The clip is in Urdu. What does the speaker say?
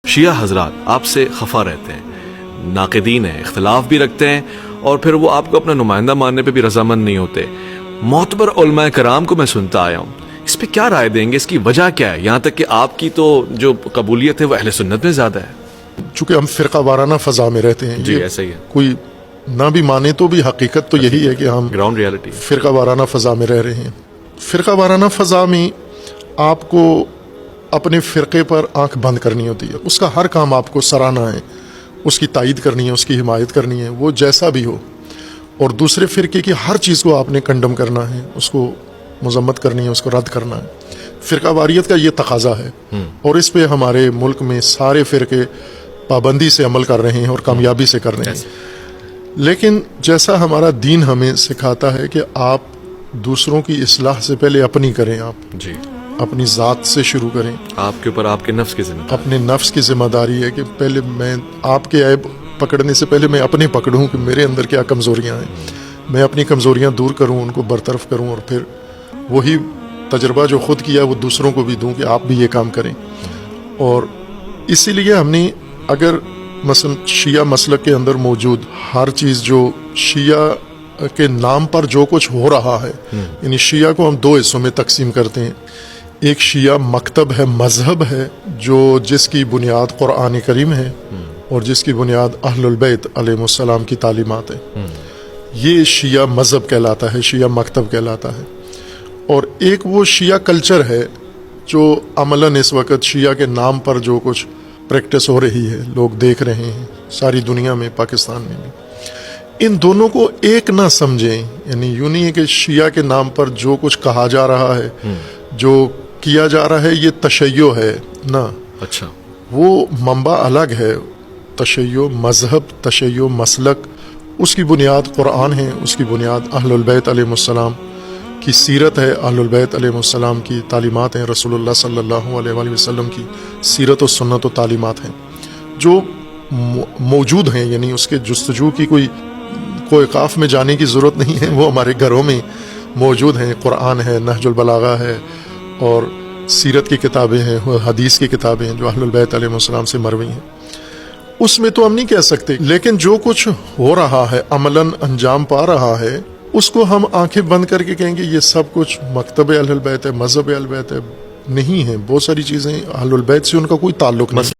شیعہ حضرات آپ سے خفا رہتے ہیں, ناقدین ہیں, اختلاف بھی رکھتے ہیں, اور پھر وہ آپ کو اپنا نمائندہ ماننے پہ بھی رضامند نہیں ہوتے. معتبر علماء کرام کو میں سنتا آیا ہوں, اس پہ کیا رائے دیں گے؟ اس کی وجہ کیا ہے؟ یہاں تک کہ آپ کی تو جو قبولیت ہے وہ اہل سنت میں زیادہ ہے. چونکہ ہم فرقہ وارانہ فضا میں رہتے ہیں, جی ایسا ہی ہے, کوئی نہ بھی مانے تو بھی حقیقت تو یہی ہے کہ ہم گراؤنڈ ریالٹی فرقہ وارانہ فضا میں رہ رہے ہیں. فرقہ وارانہ فضا میں آپ کو اپنے فرقے پر آنکھ بند کرنی ہوتی ہے, اس کا ہر کام آپ کو سراہنا ہے, اس کی تائید کرنی ہے, اس کی حمایت کرنی ہے, وہ جیسا بھی ہو, اور دوسرے فرقے کی ہر چیز کو آپ نے کنڈم کرنا ہے, اس کو مذمت کرنی ہے, اس کو رد کرنا ہے. فرقہ واریت کا یہ تقاضا ہے, اور اس پہ ہمارے ملک میں سارے فرقے پابندی سے عمل کر رہے ہیں اور کامیابی سے کر رہے ہیں. لیکن جیسا ہمارا دین ہمیں سکھاتا ہے کہ آپ دوسروں کی اصلاح سے پہلے اپنی کریں, آپ جی اپنی ذات سے شروع کریں. آپ کے اوپر آپ کے نفس کی ذمہ داری, اپنے نفس کی ذمہ داری ہے کہ پہلے میں آپ کے عیب پکڑنے سے پہلے میں اپنے پکڑوں کہ میرے اندر کیا کمزوریاں ہیں, میں اپنی کمزوریاں دور کروں, ان کو برطرف کروں, اور پھر وہی تجربہ جو خود کیا وہ دوسروں کو بھی دوں کہ آپ بھی یہ کام کریں. اور اسی لیے ہم نے اگر مثلا شیعہ مسلک کے اندر موجود ہر چیز جو شیعہ کے نام پر جو کچھ ہو رہا ہے, یعنی شیعہ کو ہم دو حصوں میں تقسیم کرتے ہیں. ایک شیعہ مکتب ہے, مذہب ہے, جو جس کی بنیاد قرآن کریم ہے اور جس کی بنیاد اہل البیت علیہ السلام کی تعلیمات ہے. یہ شیعہ مذہب کہلاتا ہے, شیعہ مکتب کہلاتا ہے. اور ایک وہ شیعہ کلچر ہے جو عملاً اس وقت شیعہ کے نام پر جو کچھ پریکٹس ہو رہی ہے, لوگ دیکھ رہے ہیں ساری دنیا میں, پاکستان میں بھی. ان دونوں کو ایک نہ سمجھیں, یعنی یوں نہیں ہے کہ شیعہ کے نام پر جو کچھ کہا جا رہا ہے, جو کیا جا رہا ہے, یہ تشیع ہے نہ. اچھا, وہ منبع الگ ہے. تشیع مذہب, تشیع مسلک, اس کی بنیاد قرآن ہے, اس کی بنیاد اہل البیت علیہ السلام کی سیرت ہے, اہل البیت علیہ السلام کی تعلیمات ہیں, رسول اللہ صلی اللہ علیہ وآلہ وسلم کی سیرت و سنت و تعلیمات ہیں جو موجود ہیں. یعنی اس کے جستجو کی کوئی قاف میں جانے کی ضرورت نہیں ہے, وہ ہمارے گھروں میں موجود ہیں. قرآن ہے, نہج البلاغہ ہے, اور سیرت کی کتابیں ہیں, حدیث کی کتابیں ہیں جو اہل البیت علیہ السلام سے مروی ہیں. اس میں تو ہم نہیں کہہ سکتے, لیکن جو کچھ ہو رہا ہے, عملاً انجام پا رہا ہے, اس کو ہم آنکھیں بند کر کے کہیں گے یہ سب کچھ مکتب اہل البیت ہے, مذہب اہل البیت ہے. نہیں ہے, بہت ساری چیزیں اہل البیت سے ان کا کوئی تعلق نہیں.